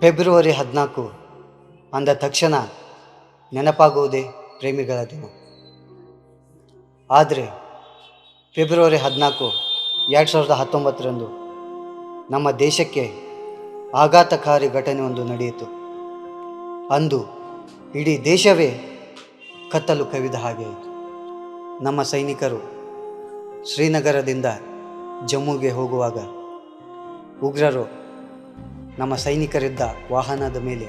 February 14 ಅಂದ ತಕ್ಷಣ ನೆನಪಾಗುವುದೇ ಪ್ರೇಮಿಗಳ ದಿನ. ಆದರೆ ಫೆಬ್ರವರಿ 14, 2019 ನಮ್ಮ ದೇಶಕ್ಕೆ ಆಘಾತಕಾರಿ ಘಟನೆಯೊಂದು ನಡೆಯಿತು. ಅಂದು ಇಡೀ ದೇಶವೇ ಕತ್ತಲು ಕವಿದ ಹಾಗೆ ಆಯಿತು. ನಮ್ಮ ಸೈನಿಕರು ಶ್ರೀನಗರದಿಂದ ಜಮ್ಮುಗೆ ಹೋಗುವಾಗ ಉಗ್ರರು ನಮ್ಮ ಸೈನಿಕರಿದ್ದ ವಾಹನದ ಮೇಲೆ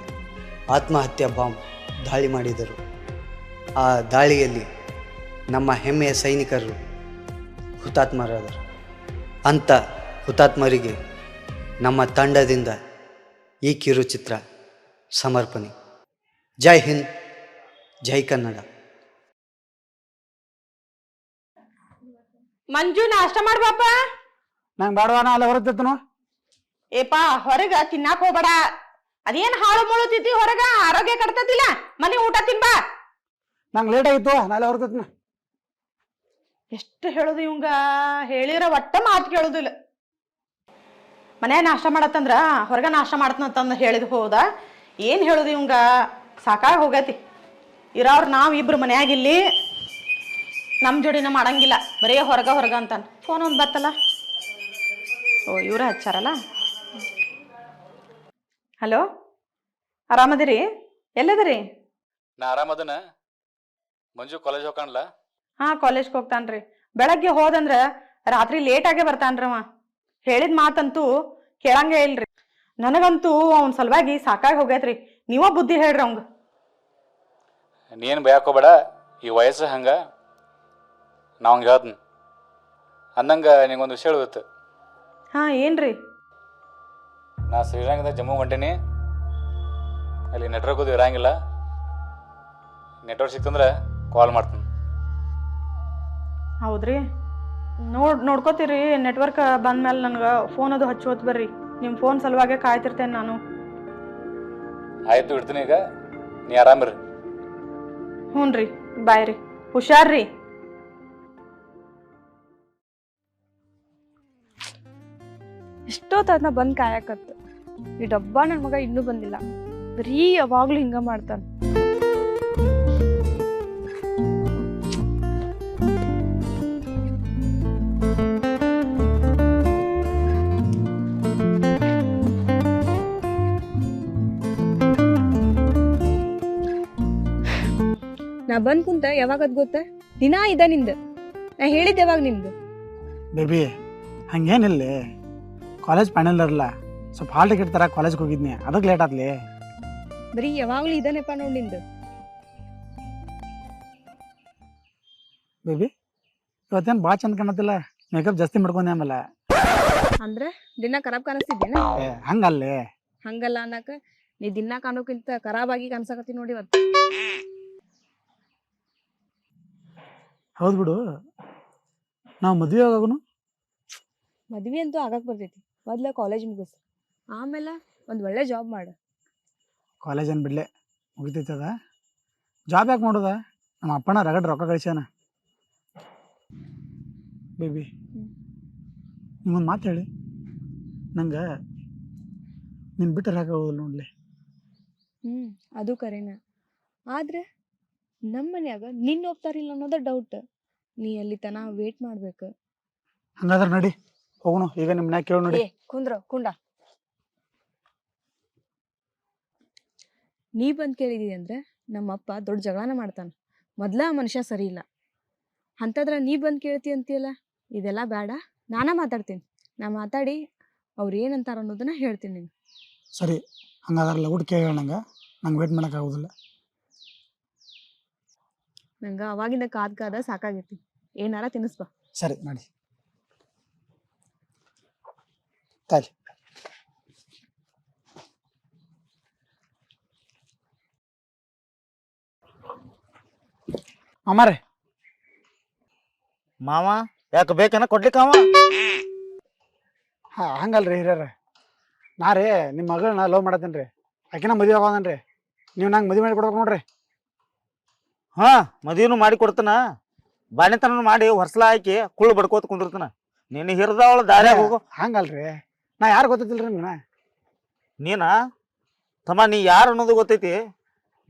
ಆತ್ಮಹತ್ಯಾ ಬಾಂಬ್ ದಾಳಿ ಮಾಡಿದರು. ಆ ದಾಳಿಯಲ್ಲಿ ನಮ್ಮ ಹೆಮ್ಮೆಯ ಸೈನಿಕರು ಹುತಾತ್ಮರಾದರು. ಅಂಥ ಹುತಾತ್ಮರಿಗೆ ನಮ್ಮ ತಂಡದಿಂದ ಈ ಕಿರುಚಿತ್ರ ಸಮರ್ಪಣೆ. ಜೈ ಹಿಂದ್, ಜೈ ಕನ್ನಡ. ಮಂಜು ನಾಷ್ಟ ಮಾಡ್ಬಾಪ. ನಂಗೆ ಬೇಡವಾನ ಅಲ್ಲ ಹೊರತನು. ಏಪಾ ಹೊರಗ ತಿನ್ನಾಕ ಹೋಗ್ಬೇಡ. ಅದೇನ್ ಹಾಳು ಮುಳುತಿದ್ದಿ ಹೊರಗ, ಆರೋಗ್ಯ ಕಟ್ತತಿಲ್ಲ. ಮನೆ ಊಟ ತಿನ್ಬಾ. ನಂಗೆ ಲೇಟ್ ಆಗಿತ್ತು, ನಾಳೆ ಹೊರತನ. ಎಷ್ಟು ಹೇಳುದು ಇವಂಗ, ಹೇಳಿರ ಒಟ್ಟ ಮಾತು ಕೇಳುದಿಲ್ಲ. ಮನ್ಯಾಗ ನಾಷ್ಟ ಮಾಡತ್ತಂದ್ರ ಹೊರಗ ನಾಷ್ಟ ಮಾಡತ್ನಂತಂದ ಹೇಳಿದ್ ಹೋದ. ಏನ್ ಹೇಳುದು ಇವಂಗ, ಸಾಕಾಗಿ ಹೋಗತಿ. ಇರೋರು ನಾವ್ ಇಬ್ರು ಮನ್ಯಾಗಿಲ್ಲಿ, ನಮ್ ಜೋಡಿನ ಮಾಡಂಗಿಲ್ಲ, ಬರೇ ಹೊರಗ ಹೊರಗ ಅಂತಾನ. ಫೋನ್ ಒಂದ್ ಬತ್ತಲ್ಲ. ಓ ಇವ್ರ ಹಚ್ಚಾರಲ್ಲ. ಹಲೋ, ಆರಾಮದಿರಿ? ಎಲ್ಲದಿರಿ? ನಾ ಆರಾಮದನ. ಮಂಜು ಕಾಲೇಜ್ ಹೋಗ್ಕಣ್ಲ? ಹಾ, ಕಾಲೇಜ್ಗೆ ಹೋಗ್ತಾನ್ರಿ. ಬೆಳಗ್ಗೆ ಹೋದಂದ್ರ ರಾತ್ರಿ ಲೇಟ್ ಆಗೇ ಬರ್ತಾನ್ರವ. ಹೇಳಿದ ಮಾತಂತೂ ಕೇಳಂಗೇ ಇಲ್ರಿ. ನನಗಂತೂ ಅವನ ಸಲುವಾಗಿ ಸಾಕಾಗಿ ಹೋಗೈತ್ರಿ. ನೀವ ಬುದ್ಧಿ ಹೇಳ್ರಿ ಅವಂಗ. ನೀನು ಭಯಕೋಬೇಡ, ಈ ವಯಸ್ಸು ಹಂಗ. ನಾ ಹಂಗೆ ಹೇಳ್ತೀನಿ ಅಂದಂಗ. ನಿಂಗೊಂದು ವಿಷಯ ಹೇಳಿತ್ತು. ಹಾ, ಏನ್ರಿ? ನಾ ಶ್ರೀರಂಗದ ಜಮ್ಮು ಹೊಂಟೀನಿ. ಅಲ್ಲಿ ನೆಟ್ವರ್ಕ್ ಅದು ಇರಂಗಿಲ್ಲ. ನೆಟ್ವರ್ಕ್ ಸಿಕ್ತಂದ್ರೆ ಕಾಲ್ ಮಾಡ್ತೀನಿ. ಹೌದ್ರಿ, ನೋಡ್ಕೋತೀರಿ. ನೆಟ್ವರ್ಕ್ ಬಂದ್ಮೇಲೆ ನನಗೆ ಫೋನ್ ಅದು ಹಚ್ಚೋತ್ ಬರ್ರಿ. ನಿಮ್ಮ ಫೋನ್ ಸಲುವಾಗೆ ಕಾಯ್ತಿರ್ತೇನೆ ನಾನು. ಆಯ್ತು, ಇಡ್ತೀನಿ ಈಗ. ನೀ ಆರಾಮಿರಿ. ಹ್ಞೂ ರೀ, ಬಾಯ್ ರೀ. ಹುಷಾರ್ರಿ. ಎಷ್ಟೊತ್ತನ ಬಂದು ಕಾಯಕತ್ತ. ಈ ಡಬ್ಬ ನನ್ನ ಮಗ ಇನ್ನೂ ಬಂದಿಲ್ಲ. ಬರೀ ಯಾವಾಗ್ಲೂ ಹಿಂಗ ಮಾಡ್ತಾನ. ನಾ ಬಂದ್ ಕುಂತ ಯಾವಾಗದ್ ಗೊತ್ತ? ದಿನಾ ಇದ ನಿಂದ. ನಾ ಹೇಳಿದ್ದೆ ಯಾವಾಗ ನಿಮ್ದು? ಬೇಬಿ ಹಂಗೇನಿಲ್ಲ, ಕಾಲೇಜ್ ಫೈನಲ್ ಇರಲ್ಲ, ಸ್ವಲ್ಪ ಹಾಲ್ ಟಿಕೆಟ್ ತರ ಕಾಲೇಜ್ಗೆ ಹೋಗಿದ್ನಿ, ಅದಕ್ಕೆ ಲೇಟ್ ಆತ್ಲಿ. ಬರೀ ಯಾವಾಗ್ಲೂ ಇದನ್ನೆಪ್ಪ ನೋಡ್ ನಿಂದು. ಬೇಬಿ ಇವತ್ತೇನು ಭಾಳ ಚಂದ ಕಾಣತ್ತಿಲ್ಲ, ಮೇಕಪ್ ಜಾಸ್ತಿ ಮಾಡ್ಕೊಂಡೆ ಆಮೇಲೆ. ಅಂದ್ರೆ ದಿನ ಖರಾಬ್ ಕಾಣಿಸ್ತಿದ್ದೇನೆ? ಹಂಗಲ್ಲೇ. ಹಂಗಲ್ಲ ಅನ್ನಕ, ನೀ ದಿನ ಕಾಣೋಕ್ಕಿಂತ ಖರಾಬ್ ಆಗಿ ಕಾಣಿಸಕತ್ತಿ ನೋಡಿ ಇವತ್ತು. ಹೌದು ಬಿಡು, ನಾವು ಮದುವೆ ಆಗೋನು. ಮದ್ವಿ ಅಂತೂ ಆಗಕ್ ಬರ್ತೈತಿ. ಮೊದ್ಲ ಕಾಲೇಜ್ ಮುಗಿಸ್, ಆಮೇಲೆ ಒಂದ್ ಒಳ್ಳೆ ಜಾಬ್ ಮಾಡ. ಕಾಲೇಜ್ ಏನು ಬಿಡ್ಲೆ, ಮುಗಿತೈತದ. ಜಾಬ್ ಯಾಕೆ ಮಾಡೋದ? ನಮ್ಮ ಅಪ್ಪನ ರಗಡ್ ರೊಕ್ಕ ಗಳಿಸ್ಯಾನ. ಬೇಬಿ ನಿಮ್ಮೊಂದು ಮಾತು ಹೇಳಿ, ನಂಗೆ ನಿನ್ನ ಬಿಟ್ಟರೆ ಹಾಕೋದಿಲ್ಲ ನೋಡ್ಲಿ. ಅದು ಕರೆನ. ಆದ್ರೆ ನಮ್ಮ ಮನ್ಯಾಗ ನಿನ್ನ ಒಪ್ತಾರಿಲ್ಲ ಅನ್ನೋದ ಡೌಟ್. ನೀ ಅಲ್ಲಿ ತನ ವೇಟ್ ಮಾಡ್ಬೇಕು. ಹಂಗಾದ್ರೆ ನಡಿ ಹೋಗೋಣ ಈಗ. ನಿಮ್ಮ ಮನ್ಯಾಗ ಕೇಳಿ ನೋಡಿ. ಕುಂಡ ನೀ ಬಂದ್ ಕೇಳಿದಿ ಅಂದ್ರೆ ನಮ್ಮಪ್ಪ ದೊಡ್ಡ ಜಗಳನ ಮಾಡ್ತಾನ. ಮೊದ್ಲ ಆ ಮನುಷ್ಯ ಸರಿ ಇಲ್ಲ. ಅಂತದ್ರ ನೀ ಬಂದ್ ಕೇಳ್ತಿ ಅಂತೀಯಲ್ಲ, ಇದೆಲ್ಲ ಬೇಡ. ನಾನ ಮಾತಾಡ್ತೀನಿ. ನಾ ಮಾತಾಡಿ ಅವ್ರು ಏನಂತಾರ ಅನ್ನೋದನ್ನ ಹೇಳ್ತೀನಿ ನಿಂಗೆ. ಸರಿ, ಹಂಗಾದ್ರೆ ಲಗುಡ್ ಕೇಳಿ ನಂಗೆ ವೇಟ್ ಮಾಡೋಕ್ಕಾಗೋದಿಲ್ಲ. ನಂಗೆ ಅವಾಗಿಂದ ಕಾದ ಸಾಕಾಗೈತಿ. ಏನಾರ ತಿನ್ನಿಸ್ಬಾ. ಸರಿ ಮಾಡಿ ತಾಲಿ. ಅಮ್ಮಾರೆ. ಮಾವ ಯಾಕೆ ಬೇಕನ ಕೊಡ್ಲಿಕ್ಕ? ಹಂಗಲ್ರಿ ಹಿರಿಯರ, ನಾ ರೀ ನಿಮ್ಮ ಮಗಳನ್ನ ಲವ್ ಮಾಡತ್ತೇನೆ ರೀ. ಆಕಿನ ಮದುವೆ ಆಗೋದನ್ರಿ. ನೀವು ನಂಗೆ ಮದುವೆ ಮಾಡಿ ಕೊಡ್ಬೇಕು ನೋಡ್ರಿ. ಹಾ, ಮದುವೆನು ಮಾಡಿ ಕೊಡ್ತಾನ. ಬಾಣಿತನ ಮಾಡಿ ಹೊರ್ಸಲ ಹಾಕಿ ಕುಳ್ಳು ಬಡ್ಕೋತ ಕುಂದಿರ್ತಾನ. ನಿನ್ನ ಹಿರಿದವಳು ದಾರ್ಯಾಗ ಹೋಗು. ಹಂಗಲ್ರಿ, ನಾ ಯಾರು ಗೊತ್ತಿಲ್ರಿ ನಿಮ್ಗೆ. ನೀನ ತಮ್ಮ ನೀ ಯಾರು ಅನ್ನೋದು ಗೊತ್ತೈತಿ,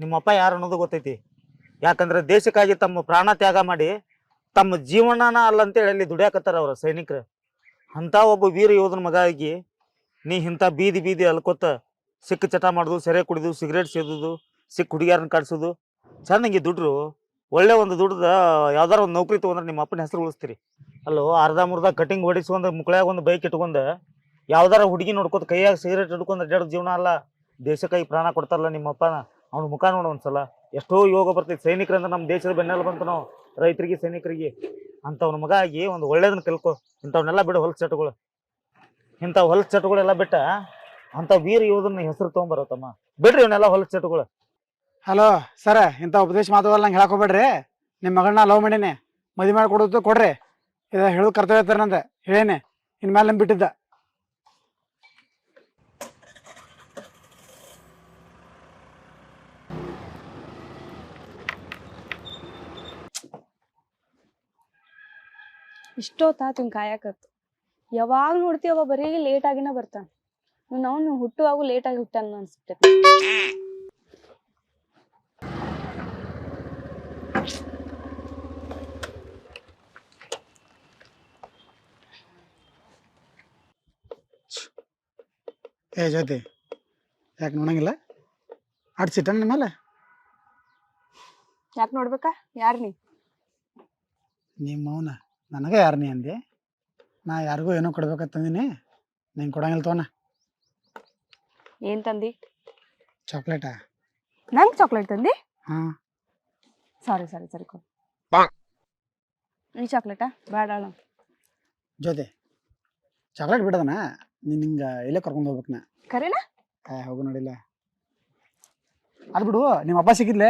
ನಿಮ್ಮಪ್ಪ ಯಾರು ಅನ್ನೋದು ಗೊತ್ತೈತಿ. ಯಾಕಂದ್ರೆ ದೇಶಕ್ಕಾಗಿ ತಮ್ಮ ಪ್ರಾಣ ತ್ಯಾಗ ಮಾಡಿ ತಮ್ಮ ಜೀವನನ ಅಲ್ಲಂತೇಳಿ ಅಲ್ಲಿ ದುಡಿಯಾಕತ್ತಾರ ಅವ್ರ ಸೈನಿಕರು. ಅಂತ ಒಬ್ಬ ವೀರ ಯೋಧನ ಮಗ ಆಗಿ ನೀ ಇಂಥ ಬೀದಿ ಬೀದಿ ಅಲ್ಕೋತ ಸಿಕ್ಕ ಚಟ ಮಾಡೋದು, ಸೆರೆ ಕುಡಿದು, ಸಿಗರೇಟ್ ಸೇದೋದು, ಸಿಕ್ಕ ಹುಡುಗಿಯಾರನ್ನ ಕಾಡ್ಸೋದು, ಚಂದಂಗೆ ದುಡ್ರು ಒಳ್ಳೆ ಒಂದು ದುಡ್ದ ಯಾವ್ದಾರ ಒಂದು ನೌಕರಿ ತಗೊಂಡ್ರೆ ನಿಮ್ಮ ಅಪ್ಪನ ಹೆಸರು ಉಳಿಸ್ತೀರಿ. ಅಲ್ಲೋ ಅರ್ಧ ಮುರ್ಧ ಕಟಿಂಗ್ ಹೊಡಿಸ್ಕೊಂಡ್ ಮುಕ್ಳ್ಯಾಗ ಒಂದು ಬೈಕ್ ಇಟ್ಕೊಂಡ ಯಾವ್ದಾರ ಹುಡುಗಿ ನೋಡ್ಕೋತ ಕೈಯಾಗ ಸಿಗರೇಟ್ ಹಿಡ್ಕೊಂಡ್ ಅಡ್ಡಾಡೋ ಜೀವನ ಅಲ್ಲ. ದೇಶಕ್ಕಾಗಿ ಪ್ರಾಣ ಕೊಡ್ತಾರಲ್ಲ ನಿಮ್ಮಪ್ಪನ, ಅವ್ನ ಮುಖ ನೋಡು ಒಂದ್ಸಲ. ಎಷ್ಟೋ ಯೋಗ ಬರ್ತೈತಿ. ಸೈನಿಕರಂದ್ರೆ ನಮ್ಮ ದೇಶದ ಬೆನ್ನೆಲ್ಲ ಬಂತು ನಾವು, ರೈತರಿಗೆ ಸೈನಿಕರಿಗೆ. ಅಂಥವ್ನ ಮಗ ಆಗಿ ಒಂದು ಒಳ್ಳೇದನ್ನ ಕಲ್ಕೊ. ಇಂಥವ್ನೆಲ್ಲ ಬಿಡು ಹೊಲಸ ಚಟಗಳು, ಇಂಥ ಹೊಲಸ ಚಟಗಳೆಲ್ಲ ಬಿಟ್ಟ ಅಂಥ ವೀರ ಯೋಧನ ಹೆಸರು ತೊಗೊಂಬರತ್ತಮ್ಮ. ಬಿಡ್ರಿ ಇವನ್ನೆಲ್ಲ ಹೊಲಸ ಚಟಗಳು. ಹಲೋ ಸರ, ಇಂಥ ಉಪದೇಶ ಮಾತುಗಳು ನಂಗೆ ಹೇಳಕ್ ಹೋಗ್ಬೇಡ್ರಿ. ನಿಮ್ಮ ಮಗಳನ್ನ ಲವ್ ಮಾಡೀನಿ, ಮದುವೆ ಮಾಡಿ ಕೊಡೋದು ಕೊಡ್ರಿ. ಇದು ಹೇಳೋದು ಕರ್ತವ್ಯ ಇರ್ತಾರೆ ನಂದು ಹೇಳೇನೆ. ಇನ್ಮೇಲೆ ನಮ್ ಬಿಟ್ಟಿದ್ದ. ಇಷ್ಟೊತ್ತಾತು ಹಿಂಗೆ ಕಾಯಕತ್ತು. ಯಾವಾಗ ನೋಡ್ತೀವಿ ಅವ ಬರೀ ಲೇಟ್ ಆಗಿನ ಬರ್ತಾನ. ನಾವು ಹುಟ್ಟುವಾಗೂ ಲೇಟ್ ಆಗಿ ಹುಟ್ಟಾನ ಅನ್ಸ್ಬಿಟ್ಟೈತಿ. ಏ ಜ್ಯೋತಿ, ಯಾಕೆ ನೋಡಂಗಿಲ್ಲ? ಆಡ್ಸಿಟ್ಟ ನಿಮ್ಮ ಮೇಲೆ? ಯಾಕೆ ನೋಡ್ಬೇಕಾ? ಯಾರು ನೀ? ನಿಮ್ಮ ಮೌನ ನನಗೆ ಯಾರು ನೀ ಅಂದೆ? ನಾ ಯಾರಿಗೂ ಏನೋ ಕೊಡ್ಬೇಕಂತಂದಿನಿ, ನಿಂಗೆ ಕೊಡಂಗಿಲ್ಲ ತೋನ. ಏನ್ ತಂದಿ? ಚಾಕ್ಲೇಟಾ? ನಂಗೆ ಚಾಕ್ಲೇಟ್ ತಂದಿ? ಹಾಂ. ಸಾರಿ ಸಾರಿ ಸರಿ ಕೊಡು. ಈ ಚಾಕ್ಲೇಟಾ ಬೇಡ. ಜ್ಯೋತಿ, ಚಾಕ್ಲೇಟ್ ಬಿಡೋದನ? ನೀನು ಹಿಂಗೆ ಇಲ್ಲೇ ಕರ್ಕೊಂಡು ಹೋಗ್ಬೇಕು. ನಾ ಕರೆನಾ? ಹೋಗು ನೋಡಿಲ್ಲ. ಅದು ಬಿಡು, ನಿಮ್ಮ ಅಪ್ಪ ಸಿಕ್ಕಿದ್ಲೆ?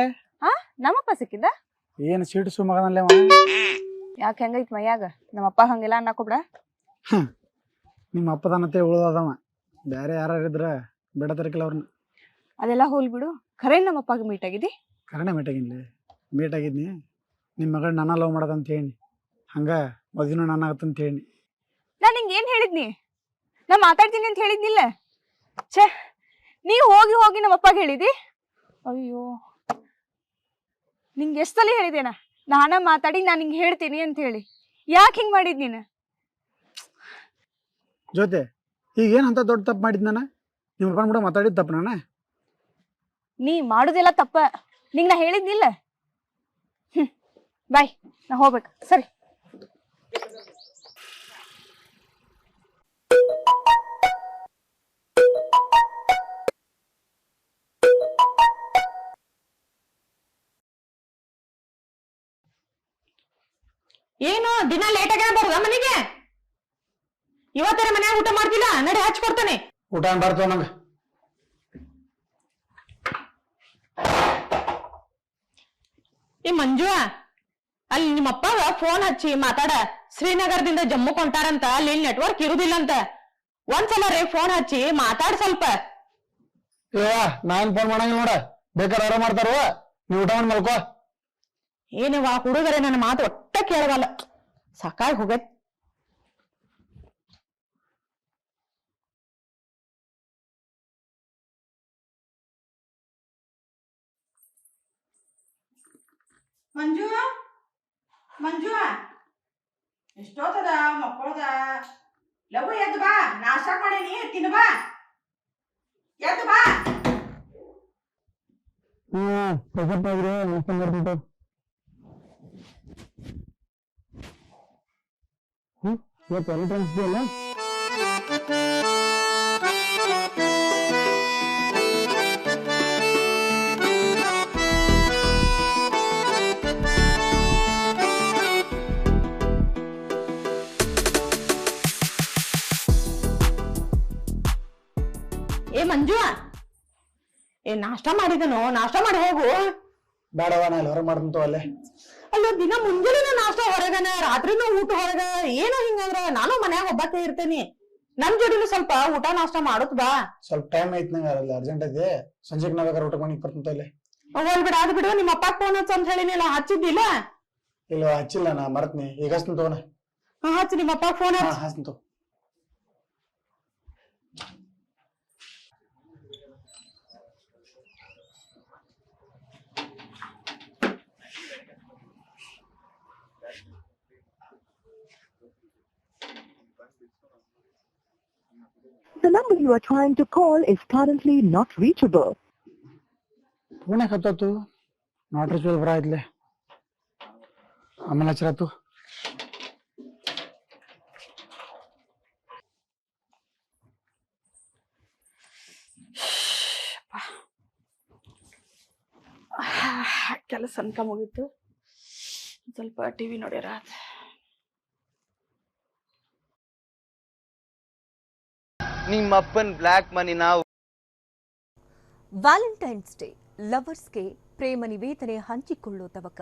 ನಮ್ಮಪ್ಪ ಸಿಕ್ಕಿದ್ದ? ಏನು ಸೀಟು ಸು ಮಗನಲ್ಲೇ. ಯಾಕೆ ಹೆಂಗೈತ್ ಮೈಯಾಗ? ನಮ್ಮಪ್ಪ ಹಂಗಿಲ್ಲ ಅನ್ನಕೋಬಿಡ. ನಿಮ್ಮ ಅಪ್ಪದನತೆ ಉಳ್ದವ, ಬೇರೆ ಯಾರು ಇದ್ರ ಬಿಡತಾರಕಿಲ್ಲ ಅವ್ರನ್ನ. ಅದೆಲ್ಲ ಹೋಲ್ ಬಿಡು. ಖರೆ ನಮ್ಮಪ್ಪಗೆ ಮೀಟ್ ಆಗಿದ್ದಿ? ಕರೆನೇ ಮೀಟ್ ಆಗಿದ್ನಿ. ನಿಮ್ಮ ಮಗಳು ನನ್ನ ಲವ್ ಮಾಡೋದಂತ ಹೇಳಿ, ಹಂಗೆ ಮದುವೆನೂ ನನ್ನ ಆಗತ್ತಂತ ಹೇಳಿ. ನಾನು ನಿಂಗೆ ಏನು ಹೇಳಿದ್ನಿ? ನಾ ಮಾತಾಡ್ತೀನಿ ಅಂತ ಹೇಳಿದ್ನಿಲ್ಲ? ಛೇ, ನೀವು ಹೋಗಿ ಹೋಗಿ ನಮ್ಮಪ್ಪಗೆ ಹೇಳಿದಿ? ಅಯ್ಯೋ, ನಿಂಗೆ ಎಷ್ಟು ಸಲ ಹೇಳಿದೇನ ನಾನ ಮಾತಾಡಿ ನಾನು ಹಿಂಗೆ ಹೇಳ್ತೀನಿ ಅಂತ ಹೇಳಿ. ಯಾಕೆ ಹಿಂಗೆ ಮಾಡಿದ್ ನೀನು? ಜೊತೆ ಈಗ ಏನು ಅಂತ ದೊಡ್ಡ ತಪ್ಪು ಮಾಡಿದ್ ನಾನು? ನಿಮ್ಮ ಅಪ್ಪನ ಕೂಡ ಮಾತಾಡಿದ ತಪ್ಪು ನಾನು? ನೀ ಮಾಡುದೆಲ್ಲ ತಪ್ಪ. ನಿಂಗೆ ನಾ ಹೇಳಿದ್ನಿಲ್ಲ? ಬಾಯ್, ನಾ ಹೋಗ್ಬೇಕು. ಸರಿ. ಏನು ದಿನ ಲೇಟ್ ಆಗಿ ಬರುದ ಮನೆಗೆ? ಇವತ್ತರ ಮನ್ಯಾಗ ಊಟ ಮಾಡ್ತಿಲ್ಲ? ನಡಿ ಹಚ್ಕೊಡ್ತಾನೆ. ಊಟ ಬರ್ತವ ನಂಗೆ. ಈ ಮಂಜು, ಅಲ್ಲಿ ನಿಮ್ಮಪ್ಪ ಫೋನ್ ಹಚ್ಚಿ ಮಾತಾಡ. ಶ್ರೀನಗರದಿಂದ ಜಮ್ಮುಕ್ ಹೊಂಟಾರಂತ, ಅಲ್ಲಿ ನೆಟ್ವರ್ಕ್ ಇರುದಿಲ್ಲ ಅಂತ. ಒಂದ್ಸಲ ರೇ ಫೋನ್ ಹಚ್ಚಿ ಮಾತಾಡ್ ಸ್ವಲ್ಪ. ನಾನು ಫೋನ್ ಮಾಡಂಗಿಲ್ಲ ನೋಡ, ಬೇಕಾದ್ರೆ ಅವರ ಮಾಡ್ತಾರ. ನೀವು ಊಟ ಮಾಡಿ ಮಲ್ಕೋ. ಏನೇವಾ ಹುಡುಗರೆ ನನ್ನ ಮಾತು ಒಟ್ಟ ಕೇಳವಲ್ಲ, ಸಾಕಾಗಿ ಹೋಗತ್. ಮಂಜು, ಮಂಜು, ಎಷ್ಟೊತ್ತದ ಮಕ್ಕಳದ? ಲಘು ಎದ್ದು ಬಾ, ನಾಷ್ಟ ಮಾಡೇನಿ, ತಿನ್ನು ಬಾ. ಎದ್ದು ಬಾ. ಏ ಮಂಜು, ನಾಷ್ಟ ಮಾಡಿದನು? ನಾಷ್ಟ ಮಾಡಿ ಹೋಗು. ಬೇಡವ, ನಾ ಹೊರ ಮಾಡ್ತಂತ ಅಲ್ಲೇ. ಅಲ್ಲ, ದಿನ ಮುಂಜಾನೆ ನಾಷ್ಟ ಹೊರಗನ, ರಾತ್ರಿನೂ ಊಟ ಹೊರಗ. ಏನೋ ಹಿಂಗಂದ್ರ ನಾನು ಮನ್ಯಾಗ ಒಬ್ಬಾಕೆ ಇರ್ತೇನಿ. ನಮ್ ಜೋಡಿನೂ ಸ್ವಲ್ಪ ಊಟ ನಾಷ್ಟ ಮಾಡುತ್ತ ಬಾ. ಸ್ವಲ್ಪ ಟೈಮ್ ಐತ್ ನಂಗೆ, ಅರ್ಜೆಂಟ್ ಐತಿ. ಸಂಜೆಗೆ ನಾ ಬೇಕಾದ್ರೆ ಊಟ ಮಾಡಿ ಬರ್ತಂತ ಅಲ್ಲೇ. ಹೋಲ್ ಬಿಡ, ಅದು ಬಿಡು. ನಿಮ್ಮ ಅಪ್ಪ ಫೋನ್ ಹಚ್ಚ ಅಂತ ಹೇಳಿನಿಲ್ಲ, ಹಚ್ಚಿದ್ದಿಲ್ಲ? ಇಲ್ಲ ಹಚ್ಚಿಲ್ಲ, ನಾ ಮರ್ತ್ನಿ. ಈಗ ಹಚ್ತೀನಿ ತಗೋಣ. ಹಚ್ಚಿ, ನಿಮ್ಮ ಅಪ್ಪ ಫೋನ್ ಹಚ್ಚ. ಹಚ್ತೀನಿ ತಗೋ. The number you are trying to call is currently not reachable. Phone ಯಾಕೆ ಹತ್ತು ನಾಟ್ ರೀಚಬಲ್ ಬರ ಇದ್ಲೆ ಆಮೇಲೆ ಹಚ್ಚರಾತು. ಕೆಲಸ ಅನ್ಕ ಮುಗೀತು, ಸ್ವಲ್ಪ ಟಿವಿ ನೋಡ್ಯಾರ. ನಿಮ್ಮಪ್ಪನ್ ಬ್ಲ್ಯಾಕ್ ಮನಿ ನಾವು. ವ್ಯಾಲೆಂಟೈನ್ಸ್ ಡೇ ಲವರ್ಸ್ಗೆ ಪ್ರೇಮ ನಿವೇದನೆ ಹಂಚಿಕೊಳ್ಳೋ ತವಕ.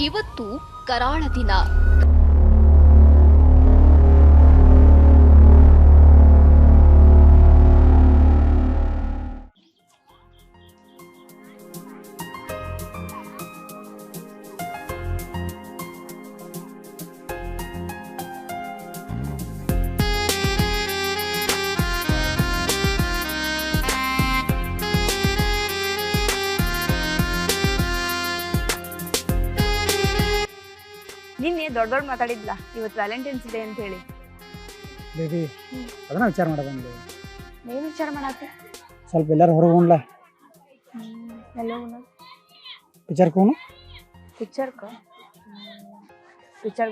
ಇವತ್ತು ಕರಾಳ ದಿನ. ನಿನ್ನೆ ದೊಡ್ಡ ಮಾತಾಡಿದ್ಲ ಇವತ್ತು ವ್ಯಾಲೆಂಟೈನ್ಸ್ ಡೇ ಅಂತ ಹೇಳಿ. ಬೇಬಿ ಅದನ್ನ ವಿಚಾರ ಮಾಡೋದಂಗೆ. ಏನು ವಿಚಾರ ಮಾಡತ್ತೆ? ಸ್ವಲ್ಪ ಎಲ್ಲಾರು ಹೊರಗೆ ಹೋಗ್ಲ. ಎಲ್ಲೋ ಪಿಕ್ಚರ್ಗೆ ಹೋಗೋಣ. ಪಿಕ್ಚರ್ಗೆ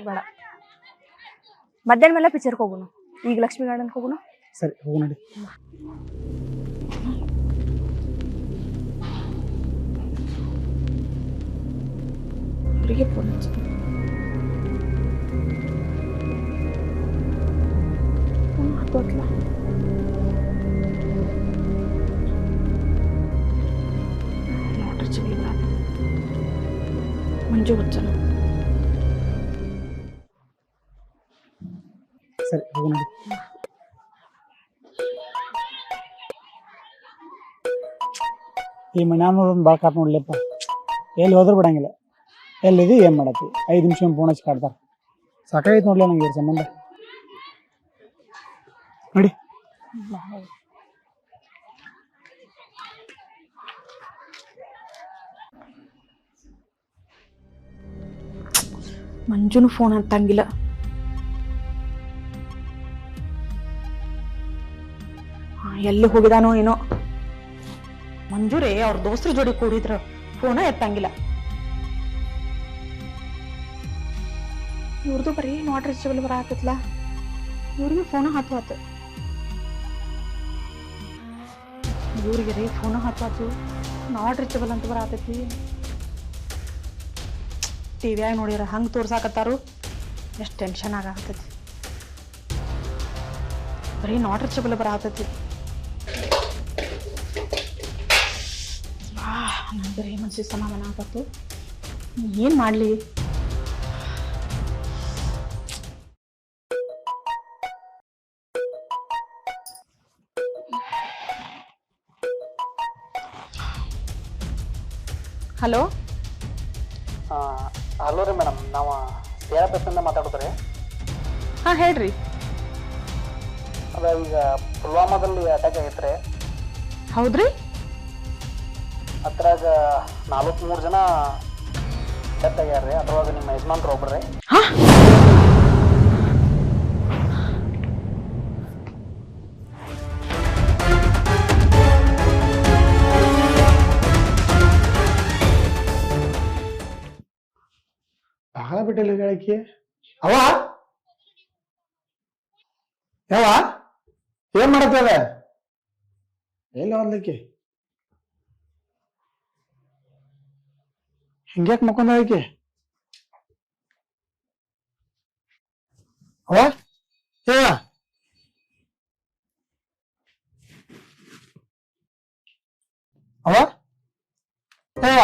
ಬೇಡ, ಮಧ್ಯಾಹ್ನ ಮೇಲೆ ಪಿಕ್ಚರ್ಗೆ ಹೋಗೋಣ. ಈಗ ಲಕ್ಷ್ಮೀ ಗಾರ್ಡನ್ಗೆ ಹೋಗೋಣ. ಸರಿ ಹೋಗು ನೋಡಿ. ಅವರಿಗೆ ಫೋನ್ ಹಚ್ಚಿ ಮಂಜು ಗೊತ್ತಲ್ಲ. ಸರಿ ಹೋಗು ನೋಡಿ. ಈ ಮನ್ಯಾನ ನೋಡೋದು ಭಾಳ ಕಾಟ್ ನೋಡ್ಲಿಪ್ಪ. ಎಲ್ಲಿ ಹೋದ್ರೂ ಬಿಡಂಗಿಲ್ಲ. ಎಲ್ಲಿದೆ ಏನು ಮಾಡತ್ತಿ? 5 ನಿಮಿಷ ಫೋನ್ ಹಚ್ಚಿ ಕಾಡ್ತಾರೆ. ಸಾಕಾಗೈತೆ ನೋಡ್ಲಿ ನಂಗೆ ಇವ್ರ ಸಂಬಂಧ ನೋಡಿ. ಮಂಜುನು ಫೋನ್ ಹತ್ತಂಗಿಲ್ಲ. ಎಲ್ಲಿ ಹೋಗಿದಾನೋ ಏನೋ. ಮಂಜುರೇ ಅವ್ರ ದೋಸ್ತರ ಜೋಡಿ ಕೂಡಿದ್ರ ಫೋನ ಎತ್ತಂಗಿಲ್ಲ. ಇವ್ರದ್ದು ಬರೀ ನಾಟ್ ರೀಚಬಲ್ ಬರ ಆತತ್ಲ. ಇವ್ರಿಗೆ ಫೋನ ಹತ್ತು ಇವ್ರಿಗೆ ರೀ ಫೋನ ಹತ್ತು ನಾಟ್ ರೀಚಬಲ್ ಅಂತ ಬರ ಆತೈತಿ. ಟಿವಿಯಾಗ ನೋಡ್ಯಾರ ಹಂಗೆ ತೋರ್ಸಾಕತ್ತಾರು. ಎಷ್ಟು ಟೆನ್ಷನ್ ಆಗತೈತಿ. ಬರೀ ನಾಟ್ ರೀಚಬಲ್ ಬರ ಆತೈತಿ. ನಂಗೆ ಬರೀ ಮನ್ಸಿಗೆ ಸಮಾಧಾನ ಆಗತ್ತು. ಏನು ಮಾಡಲಿ? ಹಲೋ. ಹಲೋ ರೀ ಮೇಡಮ್, ನಾವು ಸೇರಾಪೇಸಿಂದ ಮಾತಾಡೋದ್ರಿ. ಹಾಂ ಹೇಳ್ರಿ. ಅದ ಈಗ ಪುಲ್ವಾಮಾದಲ್ಲಿ ಅಟ್ಯಾಕ್ ಆಗೈತ್ರಿ. ಹೌದ್ರಿ? ಅದ್ರಾಗ 43 ಜನ ಡೆತ್ ಆಗ್ಯಾರ್ರಿ. ಅದ್ರೊಳಗೆ ನಿಮ್ಮ ಯಜಮಾನ್ರು ಒಬ್ರಿ. ಬಹಳ ಬಿಟ್ಟಿಲ್ಲ ಗಳಿಕೆ. ಅವ ಯಾವ ಏನ್ ಮಾಡತ್ತದ? ಎಲ್ಲಿ ಓದ್ಲಿಕ್ಕೆ ಹಿಂಗ್ಯಾಕ್ ಮಕ್ಕೊಂದಕ್ಕೆ? ಅವ ಯಾವ ಅವ ಯಾವ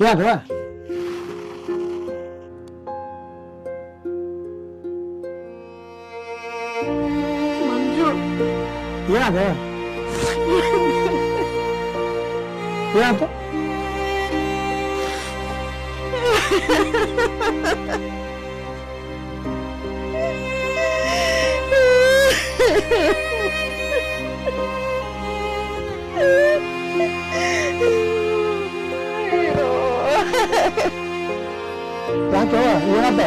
ಯಾವ್ದು? ಮಂಜು ಏನಾದ? ಏನಾಯ್ತು? ಯಾಕೆ ಏನಂತ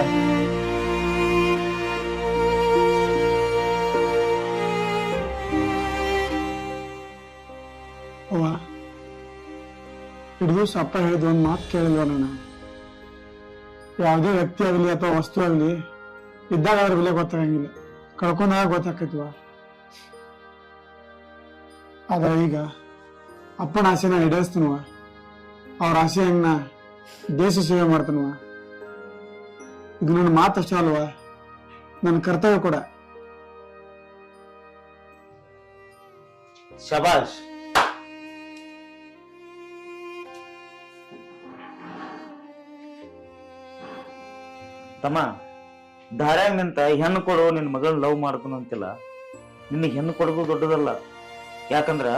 ಅವ್ವ ಇಡೀ ದಿವಸ ಅಪ್ಪ ಹೇಳಿದ ಒಂದು ಮಾತು ಕೇಳಿಲ್ವ ನಾನು. ಯಾವುದೇ ವ್ಯಕ್ತಿ ಆಗಲಿ ಅಥವಾ ವಸ್ತು ಆಗಲಿ ಇದ್ದಾಗ ಅದ್ರ ಬೆಲೆ ಗೊತ್ತಾಗಂಗಿಲ್ಲ, ಕಳ್ಕೊಂಡಾಗ ಗೊತ್ತಾಕೈತಿವ. ಆದ್ರೆ ಈಗ ಅಪ್ಪನ ಆಸೆನ ಈಡೇರಿಸ್ತೀನವ, ಅವ್ರ ಆಸೆಯನ್ನ ದೇಶ ಸೇವೆ ಮಾಡ್ತಾನವ. ಇದು ನನ್ನ ಮಾತಷ್ಟೇ ಅಲ್ವಾ, ನನ್ನ ಕರ್ತವ್ಯ ಕೂಡ. ಶಬಾಷ್. ತಮ್ಮ, ದಾರ್ಯಾಗ ನಿಂತ ಹೆಣ್ಣು ಕೊಡು ನಿನ್ನ ಮಗಳನ್ನ ಲವ್ ಮಾಡ್ತಾನ ಅಂತಿಲ್ಲ. ನಿನಗೆ ಹೆಣ್ಣು ಕೊಡೋದು ದೊಡ್ಡದಲ್ಲ. ಯಾಕಂದ್ರ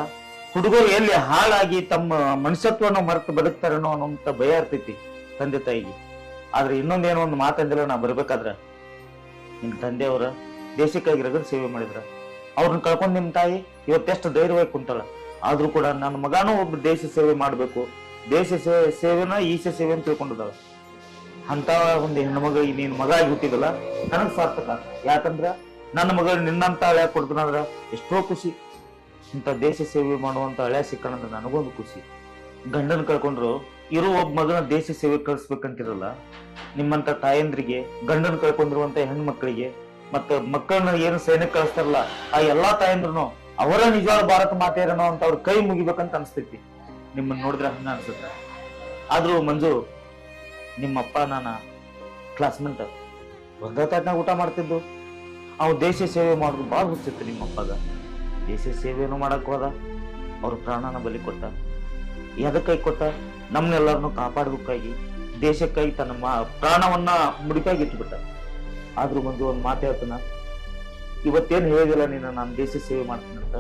ಹುಡುಗರು ಎಲ್ಲಿ ಹಾಳಾಗಿ ತಮ್ಮ ಮನುಷ್ಯತ್ವನ ಮರೆತು ಬದುಕ್ತಾರೇನೋ ಅನ್ನೋಂತ ಭಯ ಇರ್ತೈತಿ ತಂದೆ ತಾಯಿಗೆ. ಆದ್ರೆ ಇನ್ನೊಂದೇನೋ ಒಂದು ಮಾತಂದಿಲ್ಲ, ನಾ ಬರ್ಬೇಕಾದ್ರ ನಿಮ್ ತಂದೆಯವರ ದೇಶಕ್ಕಾಗಿ ರಗಡ್ ಸೇವೆ ಮಾಡಿದ್ರ. ಅವ್ರನ್ನ ಕಳ್ಕೊಂಡ್ ನಿಮ್ ತಾಯಿ ಇವತ್ತೆಷ್ಟು ಧೈರ್ಯವಾಗಿ ಕುಂತಾಳ. ಆದ್ರೂ ಕೂಡ ನನ್ನ ಮಗನೂ ಒಬ್ಬ ದೇಶ ಸೇವೆ ಮಾಡ್ಬೇಕು, ದೇಶ ಸೇವೆನ ಈಶ ಸೇವೆ ಅಂತ ತಿಳ್ಕೊಂಡಿದ್ದಾಳ. ಅಂತ ಒಂದು ಹೆಣ್ಮಗ ನೀನ್ ಮಗ ಆಗಿ ಹುಟ್ಟಿದಲ್ಲ, ನನಗ್ ಸಾರ್ಥಕ. ಯಾಕಂದ್ರ ನನ್ನ ಮಗಳು ನಿನ್ನಂತ ಹಳೆ ಕೊಡ್ತಾನಂದ್ರ ಎಷ್ಟೋ ಖುಷಿ. ಇಂಥ ದೇಶ ಸೇವೆ ಮಾಡುವಂತ ಹಳೆ ಸಿಕ್ಕಣಂದ್ರ ನನಗೊಂದು ಖುಷಿ. ಗಂಡನ್ ಕಳ್ಕೊಂಡ್ರು ಇರೋ ಒಬ್ಬ ಮಗನ ದೇಶ ಸೇವೆ ಕಳಿಸ್ಬೇಕಂತಿರಲ್ಲ. ನಿಮ್ಮಂತ ತಾಯಂದ್ರಿಗೆ, ಗಂಡನ್ ಕಳ್ಕೊಂಡಿರುವಂತ ಹೆಣ್ಮಕ್ಳಿಗೆ, ಮತ್ತ ಮಕ್ಕಳನ್ನ ಏನು ಸೈನ್ಯಕ್ಕೆ ಕಳಿಸ್ತಾರಲ್ಲ, ಆ ಎಲ್ಲಾ ತಾಯಂದ್ರೂ ಅವರ ನಿಜವಾದ ಭಾರತ ಮಾತೆಯರನೋ ಅಂತ ಅವ್ರ ಕೈ ಮುಗಿಬೇಕಂತ ಅನ್ಸ್ತೈತಿ. ನಿಮ್ಮನ್ನ ನೋಡಿದ್ರೆ ಹಂಗ ಅನ್ಸುತ್ತ. ಆದ್ರೂ ಮಂಜು, ನಿಮ್ಮಪ್ಪ ನಾನ ಕ್ಲಾಸ್ಮೇಟ್, ಒಂದೇ ತಾಟ್ನಾಗ ಊಟ ಮಾಡ್ತಿದ್ದು. ಅವ್ ದೇಶ ಸೇವೆ ಮಾಡೋದು ಬಾಳ ಹುಚ್ಚಿತ್ತು ನಿಮ್ಮಪ್ಪಗ. ದೇಶ ಸೇವೆಯನ್ನು ಮಾಡಕ್ ಹೋದ, ಅವ್ರ ಪ್ರಾಣನ ಬಲಿ ಕೊಟ್ಟ. ಎದಕ್ಕೈ ಕೊಟ್ಟ? ನಮ್ನೆಲ್ಲರನ್ನು ಕಾಪಾಡ್ಬೇಕಾಗಿ, ದೇಶಕ್ಕಾಗಿ ತನ್ನ ಪ್ರಾಣವನ್ನ ಮುಡಿಪಾಗಿ ಇಟ್ಬಿಟ್ಟ. ಆದ್ರೂ ಮಂಜು ಒಂದ್ ಮಾತು ಹೇಳ್ತಾನ, ಇವತ್ತೇನು ಹೇಳಿದಿಲ್ಲ ನೀನು ನಾನು ದೇಶ ಸೇವೆ ಮಾಡ್ತೀನಂತ.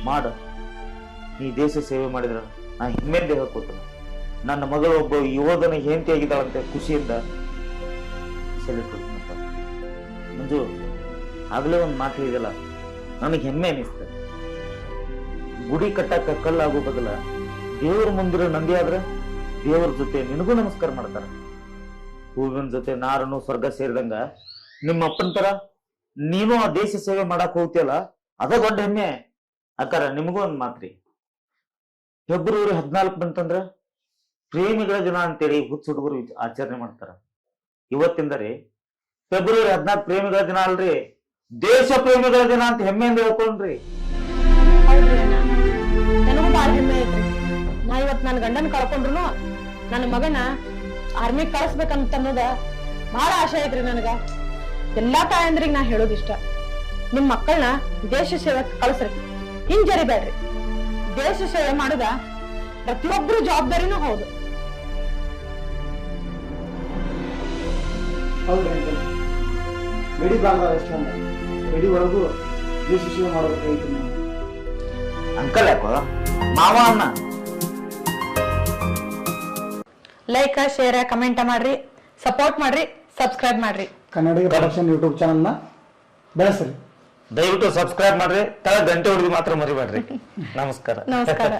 ಮಾಡ, ನೀ ದೇಶ ಸೇವೆ ಮಾಡಿದ್ರ ನಾ ಹೆಮ್ಮೆಯಿಂದ ಹೇಳ್ಕೊತಾನ. ನನ್ನ ಮಗಳು ಒಬ್ಬ ಯೋಧನ ಹೆಂಡತಿ ಆಗಿದ್ದಾಳಂತೆ ಖುಷಿಯಿಂದ ಸೆಲೆಕ್ಟ್ ಕೊಡ್ತೀನಪ್ಪ. ಮಂಜು, ಆಗ್ಲೇ ಒಂದ್ ಮಾತು ಹೇಳಿದಲ್ಲ, ನನಗೆ ಹೆಮ್ಮೆ ಅನಿಸ್ತದೆ. ಗುಡಿ ಕಟ್ಟಕ್ಕ ಕಲ್ಲಾಗೋ ಬದಲ ದೇವ್ರ ಮುಂದಿರೋ ನಂದಿ ಆದ್ರೆ ದೇವ್ರ ಜೊತೆ ನಿನಗೂ ನಮಸ್ಕಾರ ಮಾಡ್ತಾರ. ಹೂವಿನ ಜೊತೆ ನಾರನು ಸ್ವರ್ಗ ಸೇರಿದಂಗ ನಿಮ್ಮ ಅಪ್ಪನ ತರ ನೀನು ಆ ದೇಶ ಸೇವೆ ಮಾಡಕ್ ಹೋಗ್ತಿಯಲ್ಲ, ಅದ ದೊಡ್ಡ ಹೆಮ್ಮೆ. ಅಕ್ಕಾರ, ನಿಮಗೂ ಒಂದ್ ಮಾತ್ರಿ. ಫೆಬ್ರವರಿ 14 ಬಂತಂದ್ರ ಪ್ರೇಮಿಗಳ ದಿನ ಅಂತೇಳಿ ಹುಚ್ಚ ಹುಡುಗರು ಆಚರಣೆ ಮಾಡ್ತಾರ. ಇವತ್ತಿಂದರೆ ಫೆಬ್ರವರಿ 14 ಪ್ರೇಮಿಗಳ ದಿನ ಅಲ್ರಿ, ದೇಶ ಪ್ರೇಮಿಗಳ ದಿನ ಅಂತ ಹೆಮ್ಮೆಯಿಂದ ಹೇಳ್ಕೊಂಡ್ರಿ. ಹೌದ್ರಿ ಅಣ್ಣ, ನನಗೂ ಬಾಳ ಹೆಮ್ಮೆ ಐತ್ರಿ. ನಾ ಇವತ್ ನನ್ನ ಗಂಡನ ಕಳ್ಕೊಂಡ್ರು ನನ್ನ ಮಗನ ಆರ್ಮಿ ಕಳಿಸ್ಬೇಕಂತ ಅನ್ನೋದ ಬಹಳ ಆಸೆ ಐತ್ರಿ ನನಗ. ಎಲ್ಲಾ ತಾಯಂದ್ರಿಗೆ ನಾ ಹೇಳೋದಿಷ್ಟ, ನಿಮ್ ಮಕ್ಕಳನ್ನ ದೇಶ ಸೇವೆ ಕಳಿಸ್ರಿ, ಹಿಂಜರಿಬೇಡ್ರಿ. ದೇಶ ಸೇವೆ ಮಾಡುದ ಪ್ರತಿಯೊಬ್ಬರು ಜವಾಬ್ದಾರಿನೂ ಹೌದು. ಹೌದ್ರಿ ಅಂಕಲ್, ಮೆಡಿ ಬಾಂಗ್ಲಾ ರೆಸ್ಟೋರೆಂಟ್ ಮೆಡಿ ಒಳಗೂ ದೇಶ ಸೇವೆ ಮಾಡಬೇಕಾಗಿತ್ತು ನಾನು. ಅಂಕಲ್ ಯಾಕೋ ಮಾವ ಅನ್ನ. ಲೈಕ್, ಶೇರ್, ಕಮೆಂಟ್ ಮಾಡ್ರಿ, ಸಪೋರ್ಟ್ ಮಾಡ್ರಿ, ಸಬ್ಸ್ಕ್ರೈಬ್ ಮಾಡ್ರಿ. ಕನ್ನಡಿಗ ಪ್ರೊಡಕ್ಷನ್ ಯೂಟ್ಯೂಬ್ ಚಾನಲ್ನ ಬೆಳೆಸ್ರಿ. ದಯವಿಟ್ಟು ಸಬ್ಸ್ಕ್ರೈಬ್ ಮಾಡ್ರಿ, ತಳ ಗಂಟೆ ಹೊಡೆದು ಮಾತ್ರ ಮರಿಬೇಡ್ರಿ. ನಮಸ್ಕಾರ. ನಮಸ್ಕಾರ.